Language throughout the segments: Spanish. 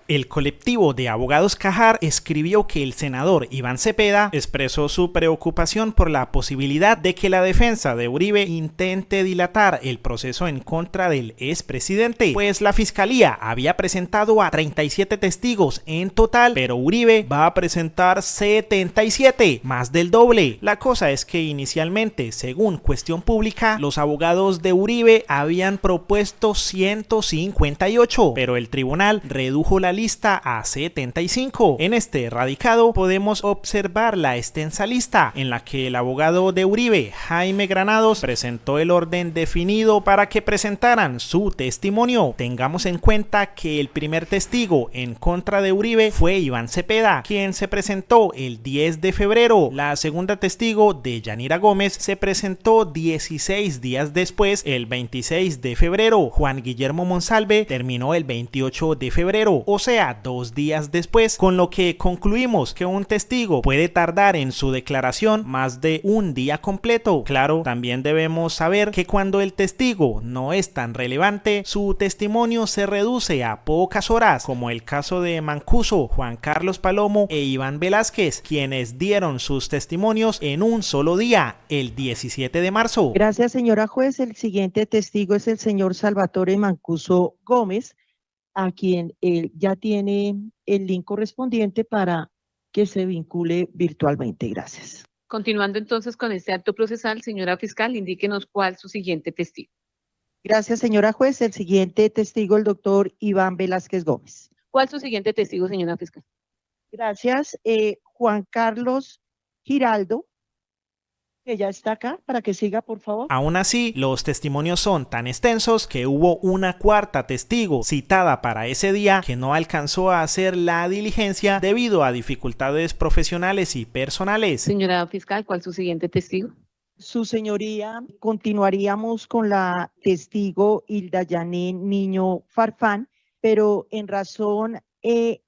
El colectivo de abogados Cajar escribió que el senador Iván Cepeda expresó su preocupación por la posibilidad de que la defensa de Uribe intente dilatar el proceso en contra del expresidente, pues la fiscalía había presentado a 37 testigos en total, pero Uribe va a presentar 77, más del doble. La cosa es que inicialmente, según Cuestión Pública, los abogados de Uribe habían propuesto 158, pero el tribunal redujo la lista a 75. En este radicado podemos observar la extensa lista en la que el abogado de Uribe, Jaime Granados, presentó el orden definido para que presentaran su testimonio. Tengamos en cuenta que el primer testigo en contra de Uribe fue Iván Cepeda, quien se presentó el 10 de febrero. La segunda testigo, Deyanira Gómez, se presentó 16 días después, el 26 de febrero. Juan Guillermo Monsalve terminó el 28 de febrero, o sea, 2 días después, con lo que concluimos que un testigo puede tardar en su declaración más de un día completo. Claro, también debemos saber que cuando el testigo no es tan relevante, su testimonio se reduce a pocas horas, como el caso de Mancuso, Juan Carlos Palomo e Iván Velázquez, quienes dieron sus testimonios en un solo día, el 17 de marzo. Gracias, señora juez. El siguiente testigo es el señor Salvatore Mancuso Gómez, a quien ya tiene el link correspondiente para que se vincule virtualmente. Gracias. Continuando entonces con este acto procesal, señora fiscal, indíquenos cuál es su siguiente testigo. Gracias, señora juez. El siguiente testigo, el doctor Iván Velázquez Gómez. ¿Cuál es su siguiente testigo, señora fiscal? Gracias. Juan Carlos Giraldo, que ya está acá, para que siga, por favor. Aún así, los testimonios son tan extensos que hubo una cuarta testigo citada para ese día que no alcanzó a hacer la diligencia debido a dificultades profesionales y personales. Señora fiscal, ¿cuál es su siguiente testigo? Su señoría, continuaríamos con la testigo Hilda Yané Niño Farfán, pero en razón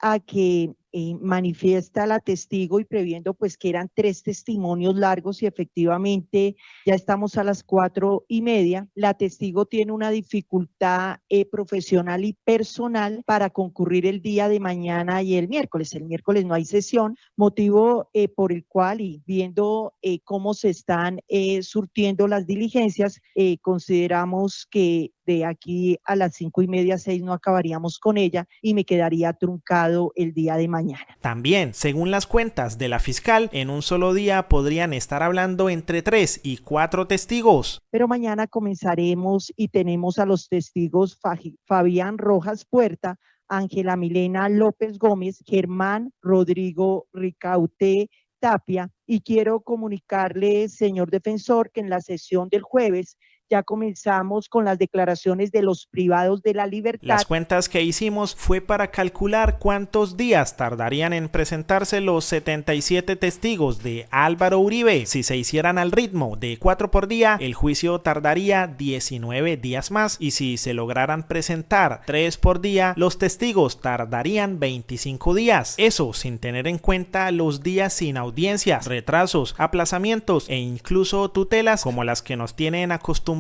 a que manifiesta la testigo y previendo pues que eran 3 testimonios largos y efectivamente ya estamos a las 4:30, la testigo tiene una dificultad profesional y personal para concurrir el día de mañana y el miércoles. El miércoles no hay sesión, motivo por el cual y viendo cómo se están surtiendo las diligencias, consideramos que de aquí a las 5:30, 6 no acabaríamos con ella y me quedaría truncado el día de mañana. También, según las cuentas de la fiscal, en un solo día podrían estar hablando entre 3 y 4 testigos. Pero mañana comenzaremos y tenemos a los testigos Fabián Rojas Puerta, Ángela Milena López Gómez, Germán Rodrigo Ricaute Tapia, y quiero comunicarle, señor defensor, que en la sesión del jueves ya comenzamos con las declaraciones de los privados de la libertad. Las cuentas que hicimos fue para calcular cuántos días tardarían en presentarse los 77 testigos de Álvaro Uribe. Si se hicieran al ritmo de 4 por día, el juicio tardaría 19 días más, y si se lograran presentar 3 por día, los testigos tardarían 25 días. Eso sin tener en cuenta los días sin audiencias, retrasos, aplazamientos e incluso tutelas como las que nos tienen acostumbrados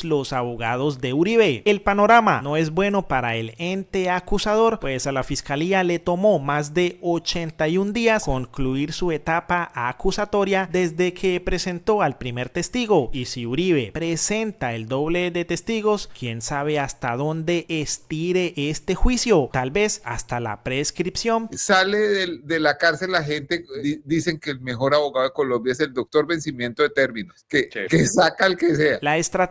los abogados de Uribe. El panorama no es bueno para el ente acusador, pues a la fiscalía le tomó más de 81 días concluir su etapa acusatoria desde que presentó al primer testigo, y si Uribe presenta el doble de testigos, quién sabe hasta dónde estire este juicio, tal vez hasta la prescripción. Sale de la cárcel la gente, dicen que el mejor abogado de Colombia es el doctor Vencimiento de Términos, que saca al que sea. La estrategia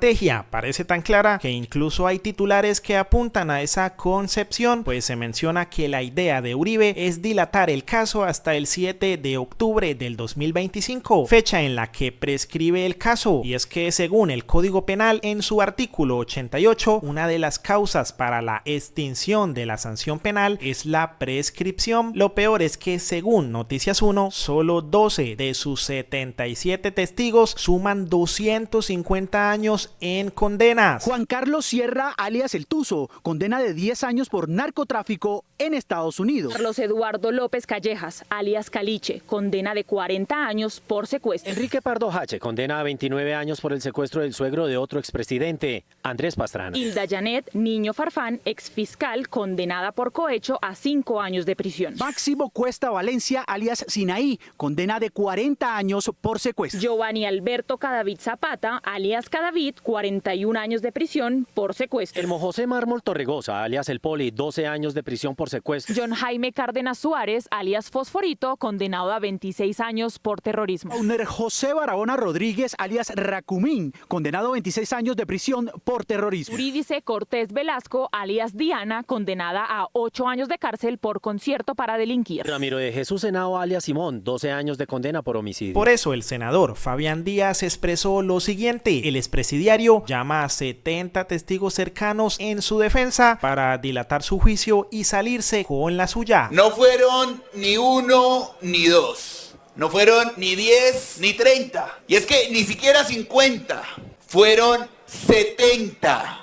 parece tan clara que incluso hay titulares que apuntan a esa concepción, pues se menciona que la idea de Uribe es dilatar el caso hasta el 7 de octubre del 2025, fecha en la que prescribe el caso, y es que según el Código Penal en su artículo 88, una de las causas para la extinción de la sanción penal es la prescripción. Lo peor es que según Noticias 1, solo 12 de sus 77 testigos suman 250 años años en condenas. Juan Carlos Sierra, alias El Tuzo, condena de 10 años por narcotráfico en Estados Unidos. Carlos Eduardo López Callejas, alias Caliche, condena de 40 años por secuestro. Enrique Pardo Hache condena a 29 años por el secuestro del suegro de otro expresidente, Andrés Pastrana. Hilda Janet Niño Farfán, exfiscal, condenada por cohecho a 5 años de prisión. Máximo Cuesta Valencia, alias Sinaí, condena de 40 años por secuestro. Giovanni Alberto Cadavid Zapata, alias Cadavid, 41 años de prisión por secuestro. Elmo José Mármol Torregosa, alias El Poli, 12 años de prisión por secuestro. John Jaime Cárdenas Suárez, alias Fosforito, condenado a 26 años por terrorismo. Auner José Barahona Rodríguez, alias Racumín, condenado a 26 años de prisión por terrorismo. Eurídice Cortés Velasco, alias Diana, condenada a 8 años de cárcel por concierto para delinquir. Ramiro de Jesús Henao, alias Simón, 12 años de condena por homicidio. Por eso el senador Fabián Díaz expresó lo siguiente: el expresidiario llama a 70 testigos cercanos en su defensa para dilatar su juicio y salirse con la suya. No fueron ni 1 ni 2, no fueron ni 10 ni 30, y es que ni siquiera 50, fueron 70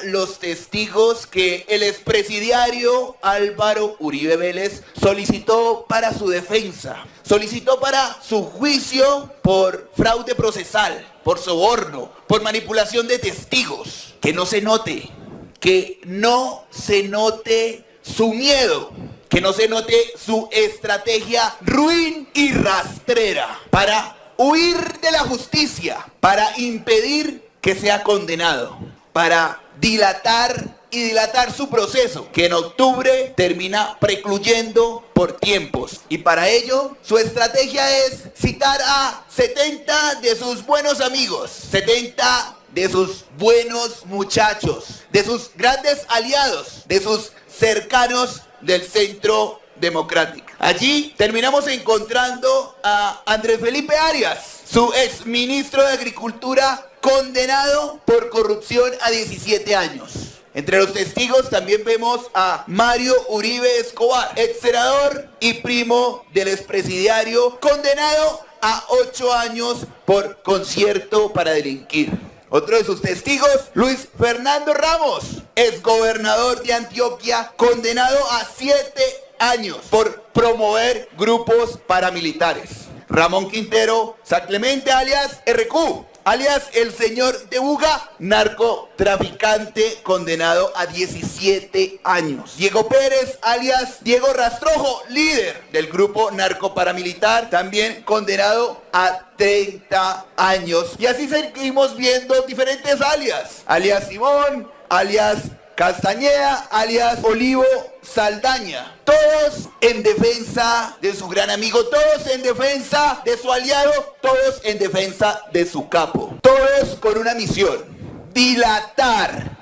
los testigos que el expresidiario Álvaro Uribe Vélez solicitó para su defensa, solicitó para su juicio por fraude procesal, por soborno, por manipulación de testigos. Que no se note su miedo, que no se note su estrategia ruin y rastrera para huir de la justicia, para impedir que sea condenado, para dilatar su proceso, que en octubre termina precluyendo por tiempos. Y para ello, su estrategia es citar a 70 de sus buenos amigos, 70 de sus buenos muchachos, de sus grandes aliados, de sus cercanos del Centro Democrático. Allí terminamos encontrando a Andrés Felipe Arias, su ex ministro de Agricultura, condenado por corrupción a 17 años. Entre los testigos también vemos a Mario Uribe Escobar, ex senador y primo del expresidiario, condenado a 8 años por concierto para delinquir. Otro de sus testigos, Luis Fernando Ramos, ex gobernador de Antioquia, condenado a 7 años por promover grupos paramilitares. Ramón Quintero San Clemente, alias RQ, alias el señor de Buga, narcotraficante, condenado a 17 años. Diego Pérez, alias Diego Rastrojo, líder del grupo narcoparamilitar, también condenado a 30 años. Y así seguimos viendo diferentes alias Simón, alias Castañeda, alias Olivo Saldaña. Todos en defensa de su gran amigo, todos en defensa de su aliado, todos en defensa de su capo. Todos con una misión: dilatar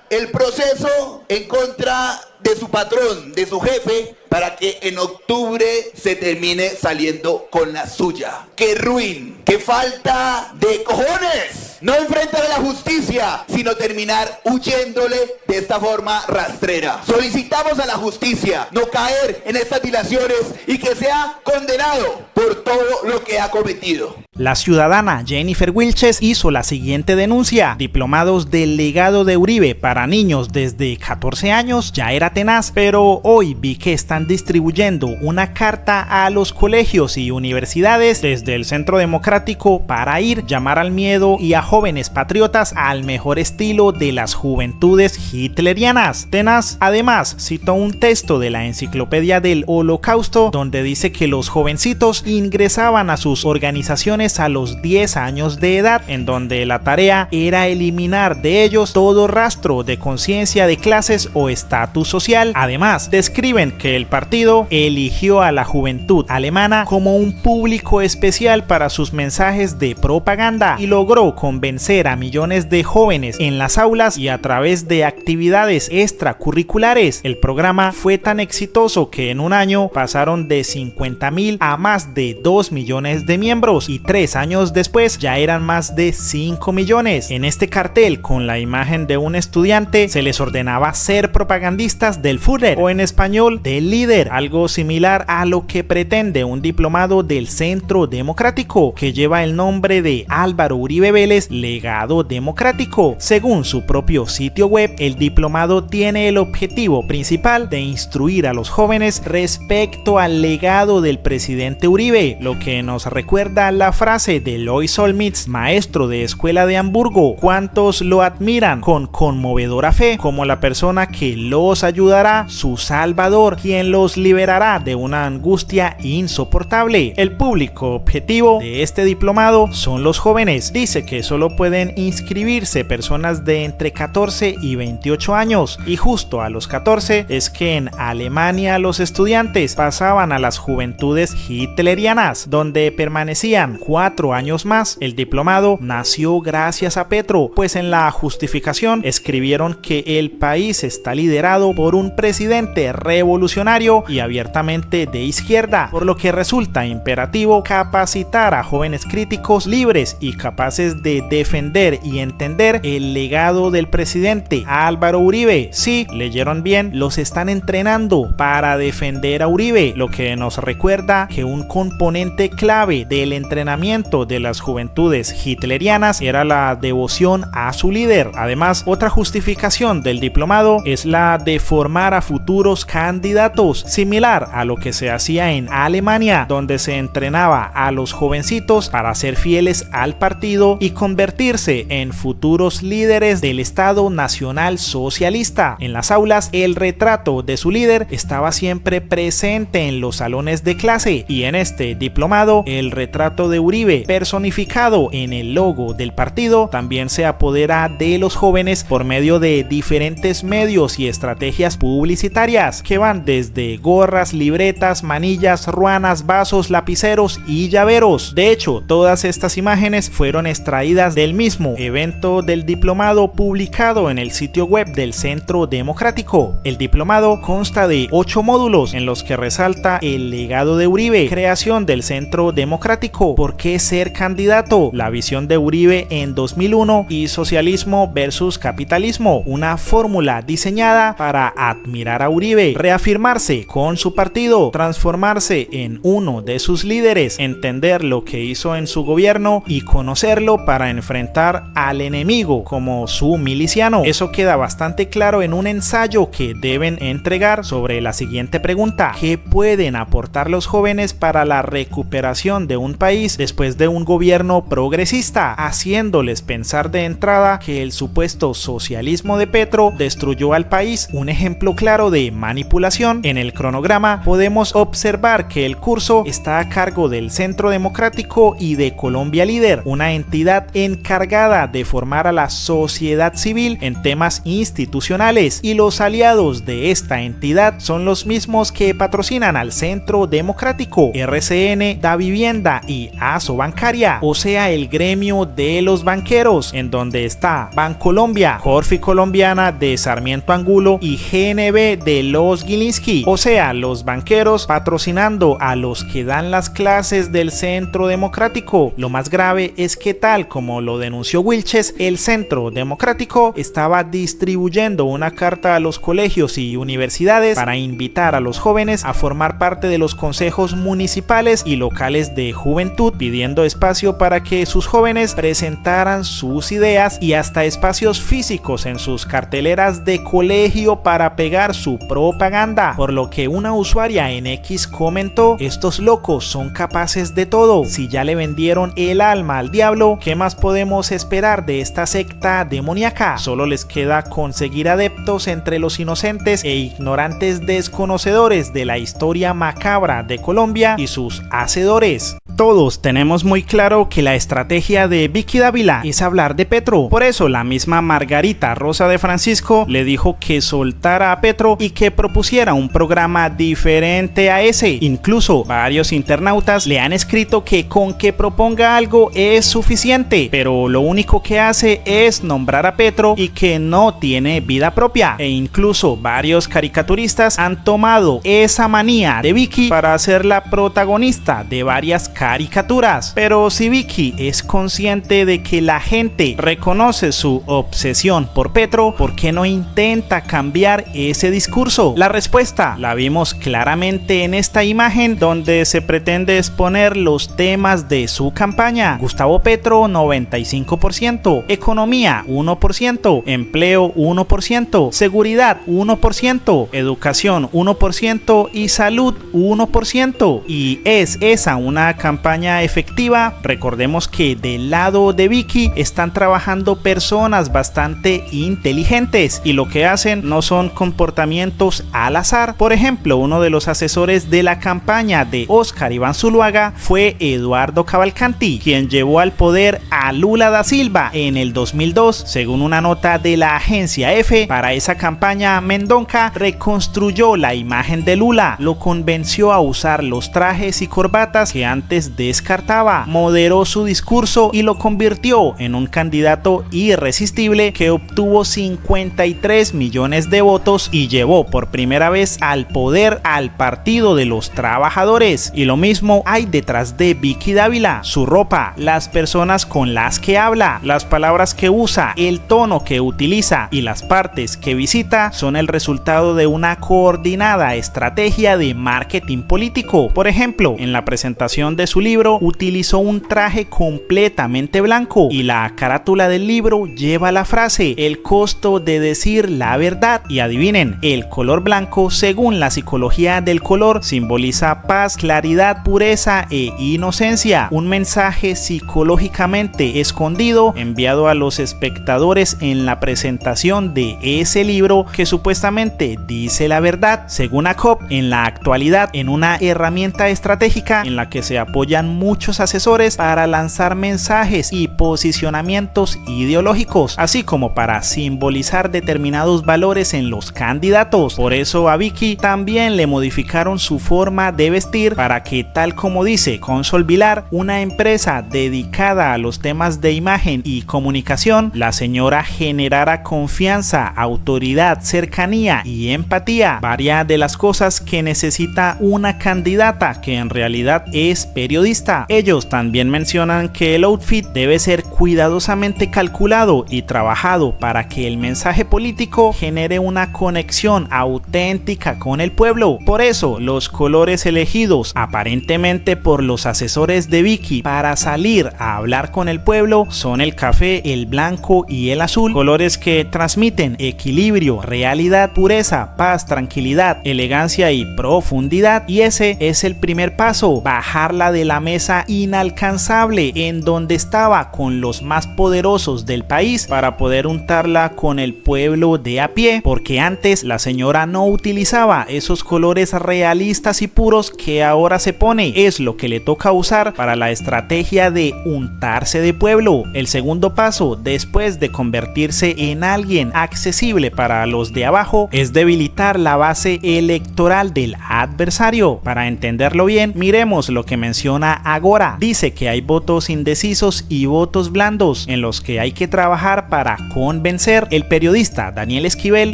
el proceso en contra de su patrón, de su jefe, para que en octubre se termine saliendo con la suya. ¡Qué ruin! ¡Qué falta de cojones! No enfrentar a la justicia, sino terminar huyéndole de esta forma rastrera. Solicitamos a la justicia no caer en estas dilaciones y que sea condenado por todo lo que ha cometido. La ciudadana Jennifer Wilches hizo la siguiente denuncia: diplomados del legado de Uribe para niños desde 14 años ya era tenaz, pero hoy vi que están distribuyendo una carta a los colegios y universidades desde el Centro Democrático para llamar al miedo y a jóvenes patriotas al mejor estilo de las juventudes hitlerianas. Tenaz además citó un texto de la enciclopedia del Holocausto donde dice que los jovencitos ingresaban a sus organizaciones a los 10 años de edad, en donde la tarea era eliminar de ellos todo rastro de conciencia de clases o estatus social. Además, describen que el partido eligió a la juventud alemana como un público especial para sus mensajes de propaganda y logró convencer a millones de jóvenes en las aulas y a través de actividades extracurriculares. El programa fue tan exitoso que en un año pasaron de 50.000 a más de 2 millones de miembros y 3 años después ya eran más de 5 millones. En este cartel con la imagen de un estudiante se les ordenaba ser propagandistas del Führer, o en español del líder, algo similar a lo que pretende un diplomado del Centro Democrático, que lleva el nombre de Álvaro Uribe Vélez, Legado Democrático. Según su propio sitio web, el diplomado tiene el objetivo principal de instruir a los jóvenes respecto al legado del presidente Uribe, lo que nos recuerda la frase de Lois Olmitz, maestro de escuela de Hamburgo: ¿cuántos lo admiran con conmovedora fe como la persona que los ayudará, su salvador, quien los liberará de una angustia insoportable? El público objetivo de este diplomado son los jóvenes. Dice que solo pueden inscribirse personas de entre 14 y 28 años, y justo a los 14 es que en Alemania los estudiantes pasaban a las juventudes hitlerianas, donde permanecían 4 años más. El diplomado nació gracias a Petro, pues en la justificación escribieron que el país está liderado por un presidente revolucionario y abiertamente de izquierda, por lo que resulta imperativo capacitar a jóvenes críticos, libres y capaces de defender y entender el legado del presidente Álvaro Uribe. Sí, leyeron bien, los están entrenando para defender a Uribe, lo que nos recuerda que un componente clave del entrenamiento de las juventudes hitlerianas era la devoción a su líder. Además, otra justificación del diplomado es la de formar a futuros candidatos, similar a lo que se hacía en Alemania, donde se entrenaba a los jovencitos para ser fieles al partido y convertirse en futuros líderes del Estado Nacional Socialista. En las aulas, el retrato de su líder estaba siempre presente en los salones de clase, y en este diplomado el retrato de Uribe, personificado en el logo del partido, también se apodera de los jóvenes por medio de diferentes medios y estrategias publicitarias que van desde gorras, libretas, manillas, ruanas, vasos, lapiceros y llaveros. De hecho, todas estas imágenes fueron extraídas del mismo evento del diplomado publicado en el sitio web del Centro Democrático. El diplomado consta de 8 módulos en los que resalta el legado de Uribe, creación del Centro Democrático, por qué ser candidato, la visión de Uribe en 2001 y socialismo versus capitalismo, una fórmula diseñada para admirar a Uribe, reafirmarse con su partido, transformarse en uno de sus líderes, entender lo que hizo en su gobierno y conocerlo para enfrentar al enemigo como su miliciano. Eso queda bastante claro en un ensayo que deben entregar sobre la siguiente pregunta: ¿qué pueden aportar los jóvenes para la recuperación de un país después de un gobierno progresista? Haciéndoles pensar de entrada que el supuesto socialismo de Petro destruyó al país. Un ejemplo claro de manipulación: en el cronograma podemos observar que el curso está a cargo del Centro Democrático y de Colombia Líder, una entidad encargada de formar a la sociedad civil en temas institucionales, y los aliados de esta entidad son los mismos que patrocinan al Centro Democrático: RCN, Da Vivienda y Aso Bancaria, o sea, el gremio de los banqueros, en donde está Bancolombia, Corfi Colombiana de Sarmiento Angulo y GNB de los Gilinski, o sea, los banqueros patrocinando a los que dan las clases del Centro Democrático. Lo más grave es que, tal como lo denunció Wilches, el Centro Democrático estaba distribuyendo una carta a los colegios y universidades para invitar a los jóvenes a formar parte de los consejos municipales y locales de juventud, pidiendo espacio para que sus jóvenes presentaran sus ideas y hasta espacios físicos en sus carteleras de colegio para pegar su propaganda, por lo que una usuaria en X comentó: estos locos son capaces de todo, si ya le vendieron el alma al diablo, ¿qué más podemos esperar de esta secta demoníaca? Solo les queda conseguir adeptos entre los inocentes e ignorantes desconocedores de la historia macabra de Colombia y sus hacedores. Todos tenemos muy claro que la estrategia de Vicky Dávila es hablar de Petro. Por eso la misma Margarita Rosa de Francisco le dijo que soltara a Petro y que propusiera un programa diferente a ese. Incluso varios internautas le han escrito que con que proponga algo es suficiente, pero lo único que hace es nombrar a Petro y que no tiene vida propia. E incluso varios caricaturistas han tomado esa manía de Vicky para ser la protagonista de varias caricaturas caricaturas. Pero si Vicky es consciente de que la gente reconoce su obsesión por Petro, ¿por qué no intenta cambiar ese discurso? La respuesta la vimos claramente en esta imagen donde se pretende exponer los temas de su campaña. Gustavo Petro 95%, economía 1%, empleo 1%, seguridad 1%, educación 1% y salud 1%. ¿Y es esa una campaña efectiva? Recordemos que del lado de Vicky están trabajando personas bastante inteligentes y lo que hacen no son comportamientos al azar. Por ejemplo, uno de los asesores de la campaña de Óscar Iván Zuluaga fue Eduardo Cavalcanti, quien llevó al poder a Lula da Silva en el 2002. Según una nota de la agencia EFE, para esa campaña Mendonca reconstruyó la imagen de Lula, lo convenció a usar los trajes y corbatas que antes descartaba, moderó su discurso y lo convirtió en un candidato irresistible que obtuvo 53 millones de votos y llevó por primera vez al poder al Partido de los Trabajadores. Y lo mismo hay detrás de Vicky Dávila: su ropa, las personas con las que habla, las palabras que usa, el tono que utiliza y las partes que visita son el resultado de una coordinada estrategia de marketing político. Por ejemplo, en la presentación de su libro utilizó un traje completamente blanco y la carátula del libro lleva la frase "el costo de decir la verdad", y adivinen, el color blanco, según la psicología del color, simboliza paz, claridad, pureza e inocencia, un mensaje psicológicamente escondido enviado a los espectadores en la presentación de ese libro que supuestamente dice la verdad. Según ACOP, en la actualidad, en una herramienta estratégica en la que se apoyan muchos asesores para lanzar mensajes y posicionamientos ideológicos, así como para simbolizar determinados valores en los candidatos. Por eso a Vicky también le modificaron su forma de vestir para que, tal como dice Consol Vilar, una empresa dedicada a los temas de imagen y comunicación, la señora generara confianza, autoridad, cercanía y empatía, varias de las cosas que necesita una candidata que en realidad es periodista. Ellos también mencionan que el outfit debe ser cuidadosamente calculado y trabajado para que el mensaje político genere una conexión auténtica con el pueblo. Por eso, los colores elegidos aparentemente por los asesores de Vicky para salir a hablar con el pueblo son el café, el blanco y el azul, colores que transmiten equilibrio, realidad, pureza, paz, tranquilidad, elegancia y profundidad. Y ese es el primer paso: bajarla de la mesa inalcanzable en donde estaba con los más poderosos del país para poder untarla con el pueblo de a pie, porque antes la señora no utilizaba esos colores realistas y puros que ahora se pone. Es lo que le toca usar para la estrategia de untarse de pueblo. El segundo paso, después de convertirse en alguien accesible para los de abajo, es debilitar la base electoral del adversario. Para entenderlo bien, miremos lo que menciona Agora. Dice que hay votos indecisos y votos blandos en los que hay que trabajar para convencer. El periodista Daniel Esquivel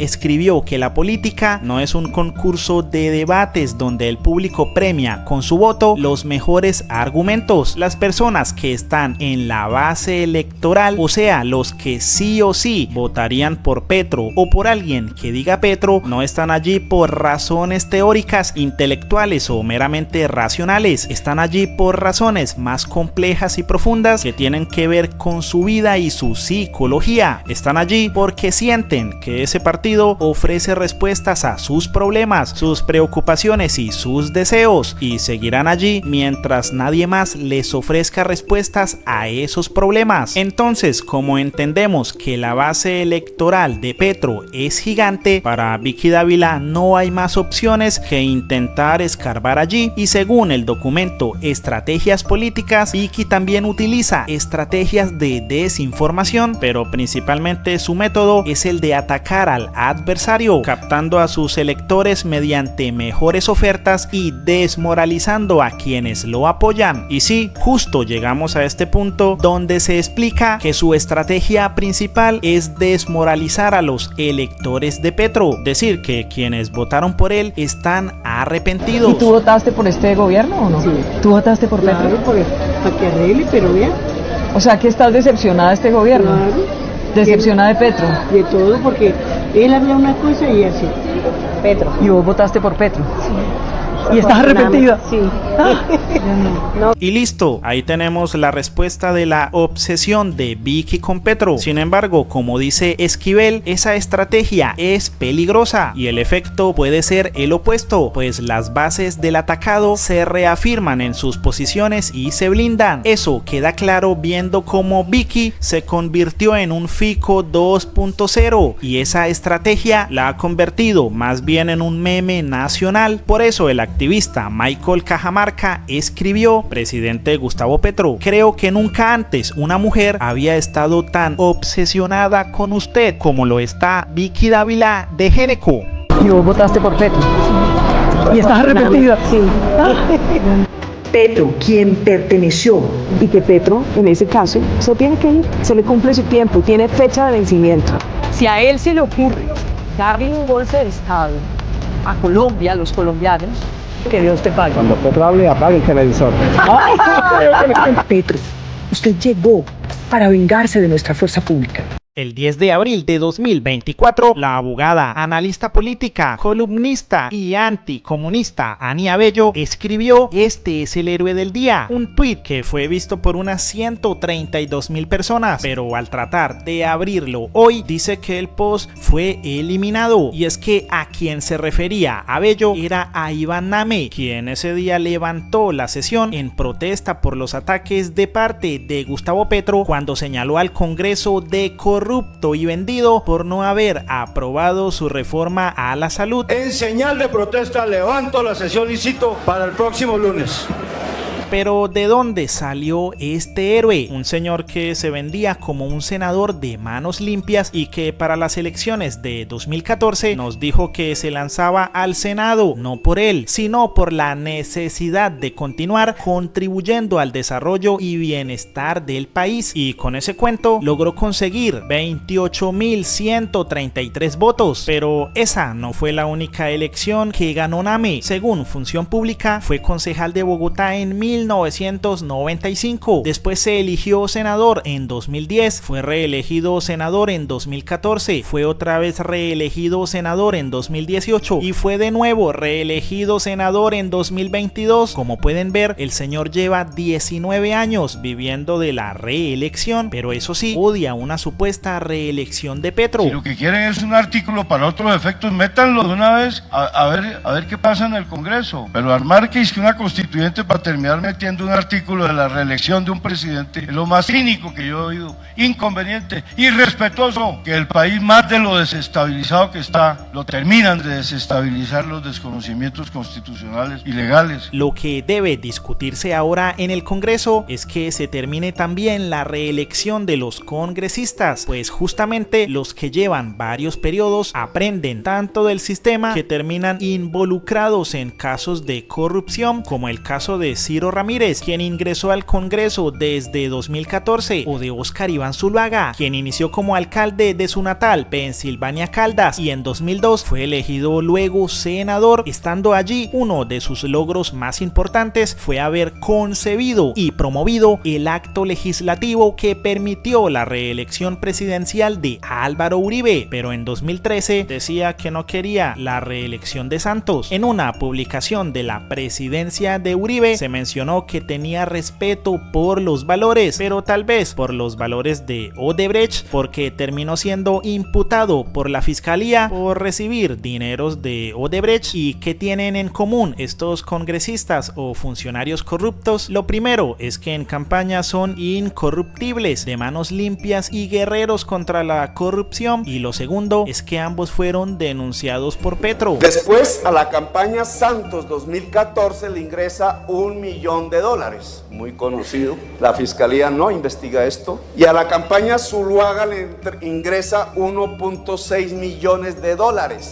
escribió que la política no es un concurso de debates donde el público premia con su voto los mejores argumentos. Las personas que están en la base electoral, o sea, los que sí o sí votarían por Petro o por alguien que diga Petro, no están allí por razones teóricas, intelectuales o meramente racionales. Están allí por razones más complejas y profundas que tienen que ver con su vida y su psicología. Están allí porque sienten que ese partido ofrece respuestas a sus problemas, sus preocupaciones y sus deseos, y seguirán allí mientras nadie más les ofrezca respuestas a esos problemas. Entonces, como entendemos que la base electoral de Petro es gigante, para Vicky Dávila no hay más opciones que intentar escarbar allí, y según el documento Estrategias Políticas, Vicky también utiliza estrategias de desinformación, pero principalmente su método es el de atacar al adversario, captando a sus electores mediante mejores ofertas y desmoralizando a quienes lo apoyan. Y sí, justo llegamos a este punto donde se explica que su estrategia principal es desmoralizar a los electores de Petro, decir que quienes votaron por él están arrepentidos. ¿Y tú votaste por este gobierno o no? Sí. ¿Tú votaste por Petro? Claro, para que arregle, pero vea. O sea, que estás decepcionada de este gobierno. Claro. Decepcionada de Petro. De todo, porque él habla una cosa y así. Petro. ¿Y vos votaste por Petro? Sí. ¿Y estás arrepentida? Sí. No. Y listo, ahí tenemos la respuesta de la obsesión de Vicky con Petro. Sin embargo, como dice Esquivel, esa estrategia es peligrosa y el efecto puede ser el opuesto, pues las bases del atacado se reafirman en sus posiciones y se blindan. Eso queda claro viendo cómo Vicky se convirtió en un Fico 2.0 y esa estrategia la ha convertido más bien en un meme nacional. Por eso el activista Michael Cajamarca escribió: presidente Gustavo Petro, creo que nunca antes una mujer había estado tan obsesionada con usted como lo está Vicky Dávila de Géneco. ¿Y vos votaste por Petro? ¿Y estás arrepentida? Sí. Petro, quien perteneció, y que Petro, en ese caso, se tiene que ir, se le cumple su tiempo, tiene fecha de vencimiento. Si a él se le ocurre darle un golpe de Estado a Colombia, a los colombianos, que Dios te pague. Cuando Petro hable, apague el televisor. Petro, usted llegó para vengarse de nuestra fuerza pública. El 10 de abril de 2024, la abogada, analista política, columnista y anticomunista Ania Bello escribió: este es el héroe del día, un tuit que fue visto por unas 132,000 personas, pero al tratar de abrirlo hoy dice que el post fue eliminado, y es que a quien se refería a Bello era a Iván Name, quien ese día levantó la sesión en protesta por los ataques de parte de Gustavo Petro cuando señaló al Congreso de corrupto y vendido por no haber aprobado su reforma a la salud. En señal de protesta levanto la sesión y cito para el próximo lunes. Pero ¿de dónde salió este héroe? Un señor que se vendía como un senador de manos limpias y que para las elecciones de 2014 nos dijo que se lanzaba al Senado, no por él, sino por la necesidad de continuar contribuyendo al desarrollo y bienestar del país, y con ese cuento logró conseguir 28,133 votos. Pero esa no fue la única elección que ganó Name. Según Función Pública, fue concejal de Bogotá en 1995, después se eligió senador en 2010, fue reelegido senador en 2014, fue otra vez reelegido senador en 2018 y fue de nuevo reelegido senador en 2022. Como pueden ver, el señor lleva 19 años viviendo de la reelección, pero eso sí, odia una supuesta reelección de Petro. Si lo que quieren es un artículo para otros efectos, métanlo de una vez a ver qué pasa en el Congreso, pero armar que es que una constituyente para terminar metiendo un artículo de la reelección de un presidente es lo más cínico que yo he oído, inconveniente, irrespetuoso, que el país más de lo desestabilizado que está, lo terminan de desestabilizar los desconocimientos constitucionales y legales. Lo que debe discutirse ahora en el Congreso es que se termine también la reelección de los congresistas, pues justamente los que llevan varios periodos aprenden tanto del sistema que terminan involucrados en casos de corrupción, como el caso de Ciro Ramírez, quien ingresó al Congreso desde 2014, o de Óscar Iván Zuluaga, quien inició como alcalde de su natal Pensilvania Caldas y en 2002 fue elegido luego senador. Estando allí, uno de sus logros más importantes fue haber concebido y promovido el acto legislativo que permitió la reelección presidencial de Álvaro Uribe, pero en 2013 decía que no quería la reelección de Santos. En una publicación de la presidencia de Uribe se mencionó que tenía respeto por los valores, pero tal vez por los valores de Odebrecht, porque terminó siendo imputado por la fiscalía por recibir dineros de Odebrecht. ¿Y qué tienen en común estos congresistas o funcionarios corruptos? Lo primero es que en campaña son incorruptibles, de manos limpias y guerreros contra la corrupción, y lo segundo es que ambos fueron denunciados por Petro. Después, a la campaña Santos 2014 le ingresa $1 millón, muy conocido. La fiscalía no investiga esto. Y a la campaña Zuluaga le ingresa $1.6 millones,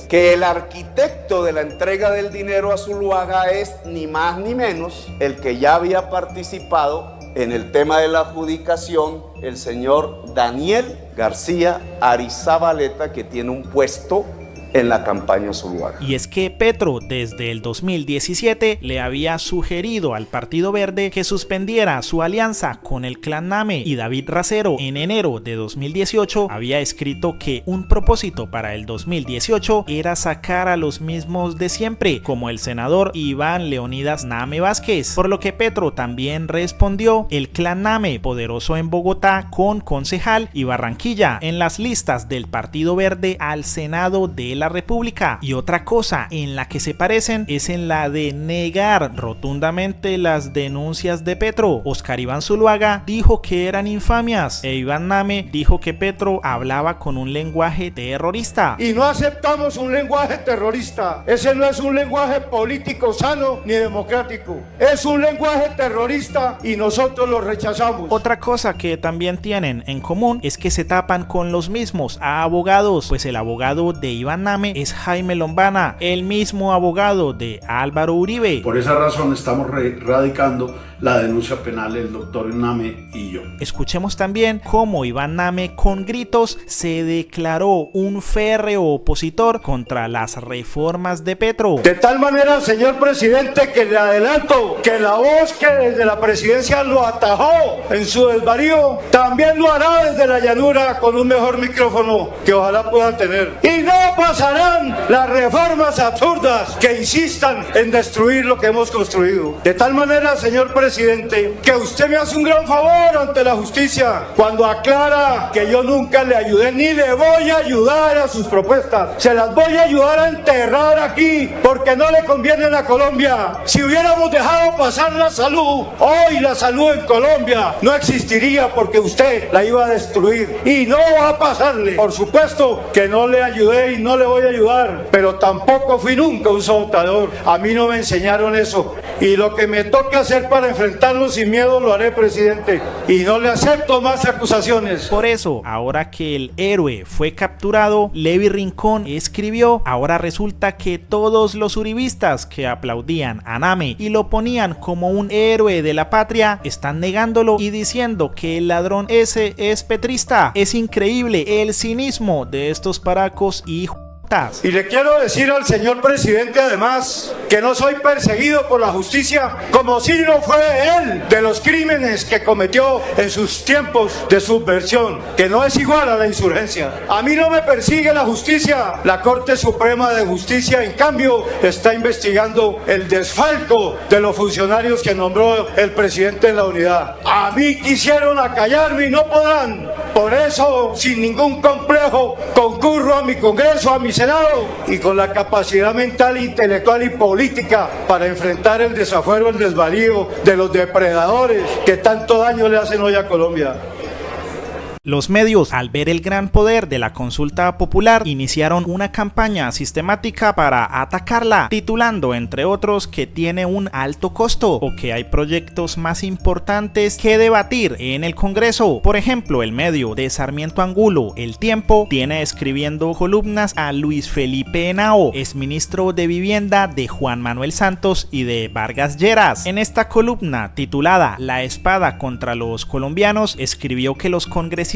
que el arquitecto de la entrega del dinero a Zuluaga es ni más ni menos el que ya había participado en el tema de la adjudicación, el señor Daniel García Arizabaleta, que tiene un puesto en la campaña Zuluaga. Y es que Petro desde el 2017 le había sugerido al Partido Verde que suspendiera su alianza con el Clan Name, y David Racero en enero de 2018 había escrito que un propósito para el 2018 era sacar a los mismos de siempre, como el senador Iván Leonidas Name Vázquez, por lo que Petro también respondió: el Clan Name, poderoso en Bogotá con concejal, y Barranquilla en las listas del Partido Verde al Senado de la República. Y otra cosa en la que se parecen es en la de negar rotundamente las denuncias de Petro. Oscar Iván Zuluaga dijo que eran infamias e Iván Name dijo que Petro hablaba con un lenguaje terrorista. Y no aceptamos un lenguaje terrorista. Ese no es un lenguaje político sano ni democrático. Es un lenguaje terrorista y nosotros lo rechazamos. Otra cosa que también tienen en común es que se tapan con los mismos abogados, pues el abogado de Iván Name es Jaime Lombana, el mismo abogado de Álvaro Uribe. Por esa razón estamos radicando la denuncia penal del doctor Name y yo. Escuchemos también cómo Iván Name con gritos se declaró un férreo opositor contra las reformas de Petro. De tal manera, señor presidente, que le adelanto que la voz que desde la presidencia lo atajó en su desvarío, también lo hará desde la llanura con un mejor micrófono que ojalá puedan tener. Y no pasarán las reformas absurdas que insistan en destruir lo que hemos construido. De tal manera, señor presidente, que usted me hace un gran favor ante la justicia cuando aclara que yo nunca le ayudé ni le voy a ayudar a sus propuestas. Se las voy a ayudar a enterrar aquí porque no le conviene a Colombia. Si hubiéramos dejado pasar la salud, hoy la salud en Colombia no existiría porque usted la iba a destruir y no va a pasarle. Por supuesto que no le ayudé y no le voy a ayudar, pero tampoco fui nunca un sabotador. A mí no me enseñaron eso y lo que me toca hacer para enfrentarlo sin miedo lo haré, presidente, y no le acepto más acusaciones. Por eso, ahora que el héroe fue capturado, Levi Rincón escribió: ahora resulta que todos los uribistas que aplaudían a Name y lo ponían como un héroe de la patria están negándolo y diciendo que el ladrón ese es petrista. Es increíble el cinismo de estos paracos y Y le quiero decir al señor presidente además que no soy perseguido por la justicia como si no fue él de los crímenes que cometió en sus tiempos de subversión, que no es igual a la insurgencia. A mí no me persigue la justicia. La Corte Suprema de Justicia, en cambio, está investigando el desfalco de los funcionarios que nombró el presidente de la unidad. A mí quisieron acallarme y no podrán. Por eso, sin ningún complejo, concurro a mi Congreso, a mi Senado, y con la capacidad mental, intelectual y política para enfrentar el desafuero, el desvarío de los depredadores que tanto daño le hacen hoy a Colombia. Los medios, al ver el gran poder de la consulta popular, iniciaron una campaña sistemática para atacarla, titulando entre otros que tiene un alto costo o que hay proyectos más importantes que debatir en el Congreso. Por ejemplo, el medio de Sarmiento Angulo, El Tiempo, tiene escribiendo columnas a Luis Felipe Henao, exministro de Vivienda de Juan Manuel Santos y de Vargas Lleras. En esta columna, titulada La espada contra los colombianos, escribió que los congresistas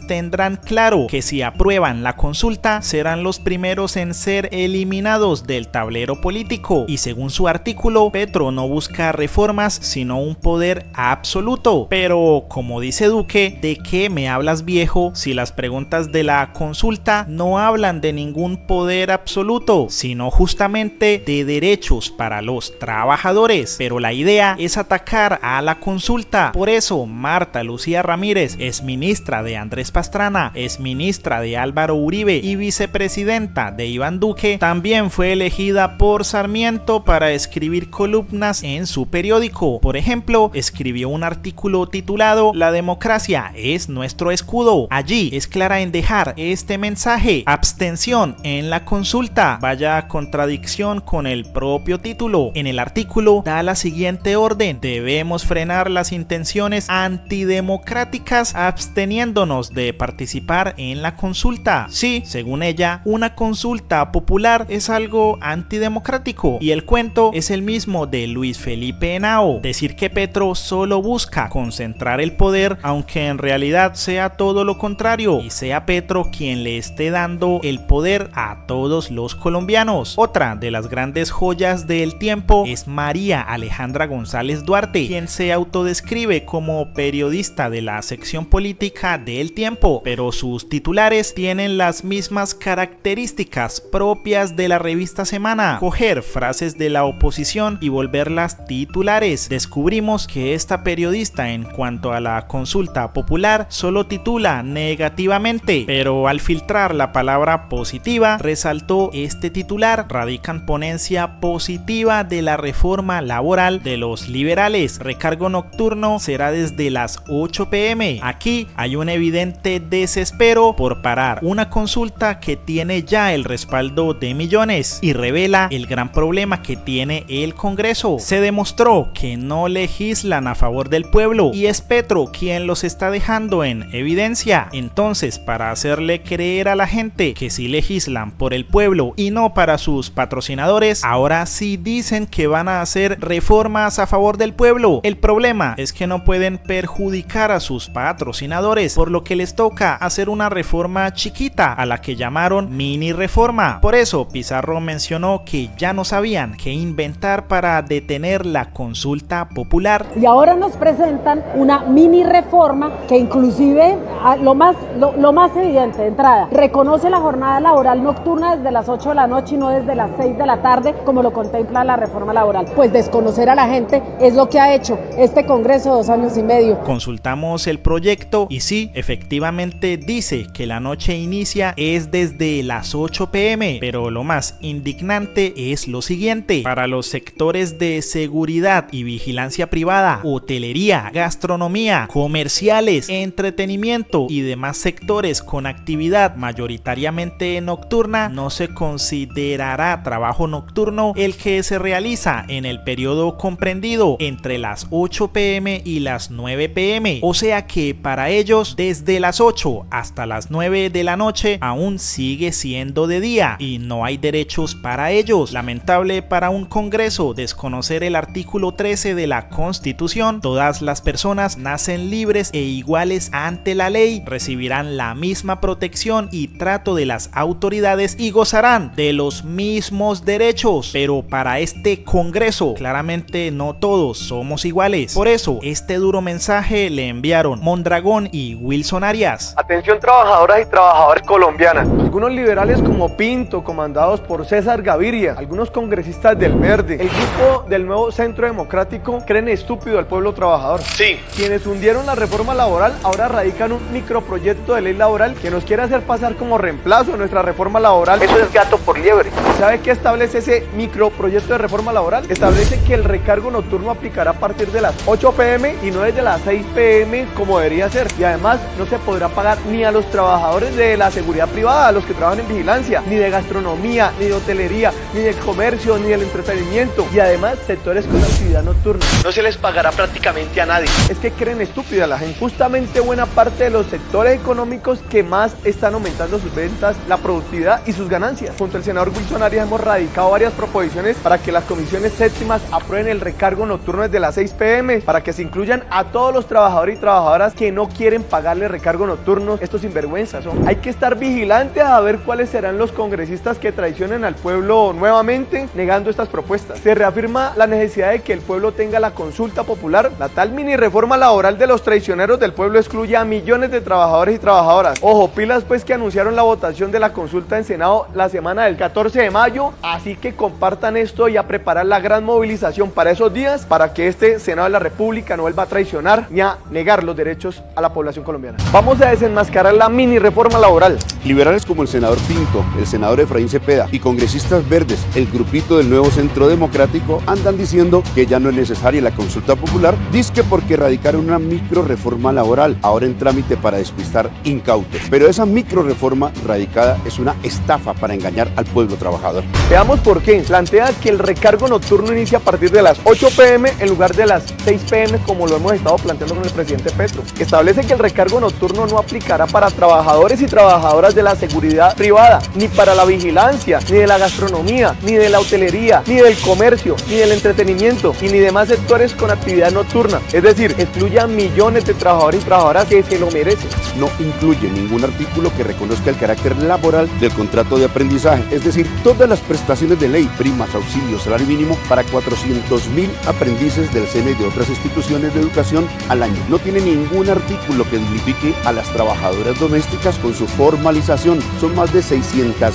tendrán claro que si aprueban la consulta serán los primeros en ser eliminados del tablero político, y según su artículo, Petro no busca reformas sino un poder absoluto. Pero como dice Duque, ¿de qué me hablas, viejo? Si las preguntas de la consulta no hablan de ningún poder absoluto, sino justamente de derechos para los trabajadores. Pero la idea es atacar a la consulta. Por eso Marta Lucía Ramírez, exministra de Andrés Pastrana, exministra de Álvaro Uribe y vicepresidenta de Iván Duque, también fue elegida por Sarmiento para escribir columnas en su periódico. Por ejemplo, escribió un artículo titulado La democracia es nuestro escudo. Allí es clara en dejar este mensaje: abstención en la consulta. Vaya contradicción con el propio título. En el artículo da la siguiente orden: debemos frenar las intenciones antidemocráticas absteniendo acusándonos de participar en la consulta. Sí, según ella, una consulta popular es algo antidemocrático y el cuento es el mismo de Luis Felipe Henao, decir que Petro solo busca concentrar el poder, aunque en realidad sea todo lo contrario y sea Petro quien le esté dando el poder a todos los colombianos. Otra de las grandes joyas del tiempo es María Alejandra González Duarte, quien se autodescribe como periodista de la sección política del Tiempo, pero sus titulares tienen las mismas características propias de la revista Semana: coger frases de la oposición y volverlas titulares. Descubrimos que esta periodista, en cuanto a la consulta popular, solo titula negativamente, pero al filtrar la palabra positiva resaltó este titular: radican ponencia positiva de la reforma laboral de los liberales, recargo nocturno será desde las 8 p.m. Aquí hay un evidente desespero por parar una consulta que tiene ya el respaldo de millones y revela el gran problema que tiene el Congreso. Se demostró que no legislan a favor del pueblo y es Petro quien los está dejando en evidencia. Entonces, para hacerle creer a la gente que sí legislan por el pueblo y no para sus patrocinadores, ahora sí dicen que van a hacer reformas a favor del pueblo. El problema es que no pueden perjudicar a sus patrocinadores, por lo que les toca hacer una reforma chiquita a la que llamaron mini reforma. Por eso Pizarro mencionó que ya no sabían qué inventar para detener la consulta popular. Y ahora nos presentan una mini reforma que inclusive, lo más evidente de entrada, reconoce la jornada laboral nocturna desde las 8 de la noche y no desde las 6 de la tarde como lo contempla la reforma laboral. Pues desconocer a la gente es lo que ha hecho este Congreso 2 años y medio. Consultamos el proyecto y sí, efectivamente dice que la noche inicia es desde las 8 p.m, pero lo más indignante es lo siguiente: para los sectores de seguridad y vigilancia privada, hotelería, gastronomía, comerciales, entretenimiento y demás sectores con actividad mayoritariamente nocturna, no se considerará trabajo nocturno el que se realiza en el periodo comprendido entre las 8 p.m. y las 9 p.m. O sea que para ellos desde las 8 hasta las 9 de la noche aún sigue siendo de día y no hay derechos para ellos. Lamentable para un Congreso desconocer el artículo 13 de la Constitución. Todas las personas nacen libres e iguales ante la ley, recibirán la misma protección y trato de las autoridades y gozarán de los mismos derechos. Pero para este Congreso claramente no todos somos iguales. Por eso este duro mensaje le enviaron Mondragón y Wilson Arias. Atención, trabajadoras y trabajadores colombianas. Algunos liberales como Pinto, comandados por César Gaviria, algunos congresistas del Verde, el grupo del Nuevo Centro Democrático, creen estúpido al pueblo trabajador. Sí. Quienes hundieron la reforma laboral ahora radican un microproyecto de ley laboral que nos quiere hacer pasar como reemplazo de nuestra reforma laboral. Eso es gato por liebre. ¿Sabe qué establece ese microproyecto de reforma laboral? Establece que el recargo nocturno aplicará a partir de las 8 p.m. y no desde las 6 p.m. como debería ser. Y además no se podrá pagar ni a los trabajadores de la seguridad privada, a los que trabajan en vigilancia, ni de gastronomía, ni de hotelería, ni del comercio, ni del entretenimiento. Y además sectores con actividad nocturna. No se les pagará prácticamente a nadie. Es que creen estúpida la gente. Justamente buena parte de los sectores económicos que más están aumentando sus ventas, la productividad y sus ganancias. Junto al senador Wilson Arias hemos radicado varias proposiciones para que las comisiones séptimas aprueben el recargo nocturno desde las 6 p.m. para que se incluyan a todos los trabajadores y trabajadoras que no quieren pagarle recargo nocturno. Estos sinvergüenzas son. Hay que estar vigilantes a ver cuáles serán los congresistas que traicionen al pueblo nuevamente negando estas propuestas. Se reafirma la necesidad de que el pueblo tenga la consulta popular. La tal mini reforma laboral de los traicioneros del pueblo excluye a millones de trabajadores y trabajadoras. Ojo, pilas pues que anunciaron la votación de la consulta en Senado la semana del 14 de mayo, así que compartan esto y a preparar la gran movilización para esos días para que este Senado de la República no vuelva a traicionar ni a negar los derechos a la población colombiana. Vamos a desenmascarar la mini reforma laboral. Liberales como el senador Pinto, el senador Efraín Cepeda y congresistas verdes, el grupito del Nuevo Centro Democrático, andan diciendo que ya no es necesaria la consulta popular, dizque porque radicaron una micro reforma laboral, ahora en trámite para despistar incautos. Pero esa micro reforma radicada es una estafa para engañar al pueblo trabajador. Veamos por qué. Plantea que el recargo nocturno inicia a partir de las 8 p.m. en lugar de las 6 p.m. como lo hemos estado planteando con el presidente Petro. Establece que el recargo encargo nocturno no aplicará para trabajadores y trabajadoras de la seguridad privada, ni para la vigilancia, ni de la gastronomía, ni de la hotelería, ni del comercio, ni del entretenimiento, y ni demás sectores con actividad nocturna. Es decir, excluye a millones de trabajadores y trabajadoras que se lo merecen. No incluye ningún artículo que reconozca el carácter laboral del contrato de aprendizaje, es decir, todas las prestaciones de ley, primas, auxilios, salario mínimo para 400.000 aprendices del SENA y de otras instituciones de educación al año. No tiene ningún artículo que dignifique a las trabajadoras domésticas con su formalización. Son más de 600.000.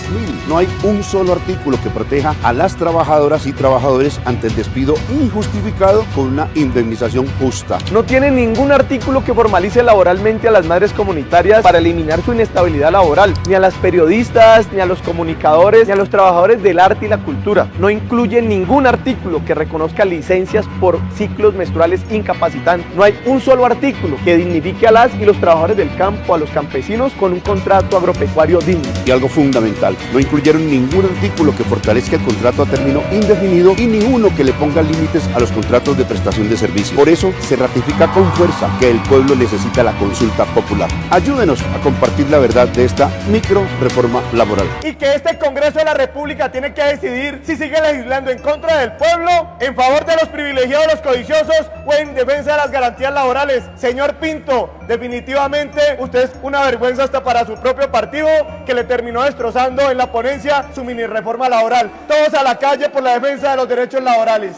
No hay un solo artículo que proteja a las trabajadoras y trabajadores ante el despido injustificado con una indemnización justa. No tiene ningún artículo que formalice laboralmente a las madres comunitarias para eliminar su inestabilidad laboral, ni a las periodistas, ni a los comunicadores, ni a los trabajadores del arte y la cultura. No incluye ningún artículo que reconozca licencias por ciclos menstruales incapacitantes. No hay un solo artículo que dignifique a las y los trabajadores del campo, a los campesinos con un contrato agropecuario digno. Y algo fundamental, no incluyeron ningún artículo que fortalezca el contrato a término indefinido y ni uno que le ponga límites a los contratos de prestación de servicios. Por eso se ratifica con fuerza que el pueblo necesita la consulta popular. Ayúdenos a compartir la verdad de esta micro reforma laboral. Y que este Congreso de la República tiene que decidir si sigue legislando en contra del pueblo, en favor de los privilegiados, los codiciosos o en defensa de las garantías laborales. Señor Pinto, definitivamente usted es una vergüenza hasta para su propio partido, que le terminó destrozando en la ponencia su mini reforma laboral. Todos a la calle por la defensa de los derechos laborales.